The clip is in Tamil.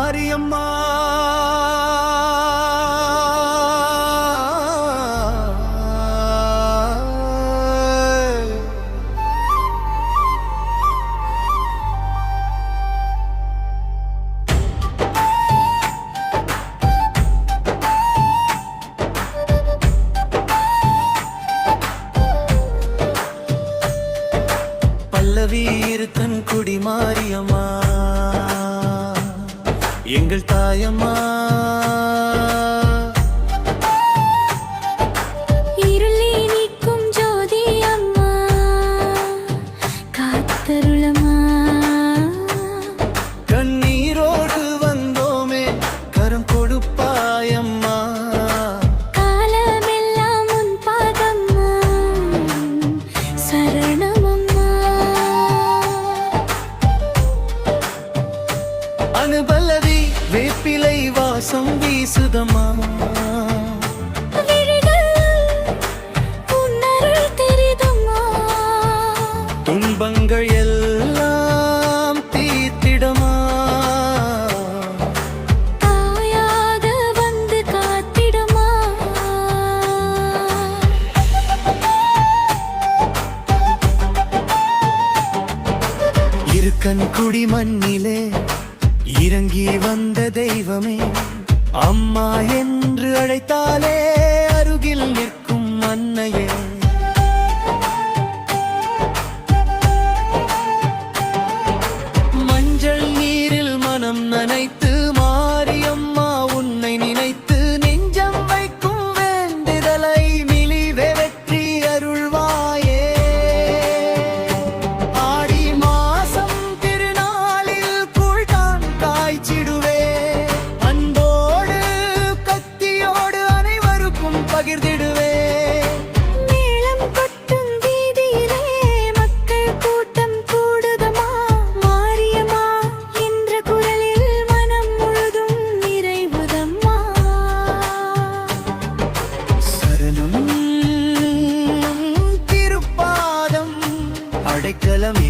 மாரியம்மா வீரத்தன் குடி மாரியம்மா எங்கள் தாயம்மா இருளை நீக்கும் ஜோதி அம்மா காத்தருளம்மா கண்ணீரோடு வந்தோமே கரம் கொடுப்பாயம்மா காலமெல்லாம் உன் பாதம்மா சரணம் அனுபலவி வேப்பிலை வாசம் வீசுதம்மா துன்பங்கள் எல்லாம் தீர்த்திடமா தாயாக வந்து காத்திடமா இருக்கன் குடி மண்ணிலே இறங்கி வந்த தெய்வமே அம்மா என்று அழைத்தாலே அருகில் நிற்கும் அன்னையே மஞ்சள் நீரில் மனம் நனைத்து மாரியம்மா உன்னை நினைத்து நெஞ்சம் வைக்கும் வேண்டுதலை மிளிவே வெற்றி அருள்வாயே ஆடி மாசம் திருநாளில் கூழ்தான் காய்ச்சிடுவே அன்போடு கத்தியோடு அனைவருக்கும் பகிர்ந்திடுவே மேளம் கொட்டும் வீதியிலே மக்கள் கூட்டம் கூடுதமா மாரியம்மா என்ற குரலில் மனம் முழுதும் நிறைவுதம்மா சரணம் திருப்பாதம் அடைக்கலம்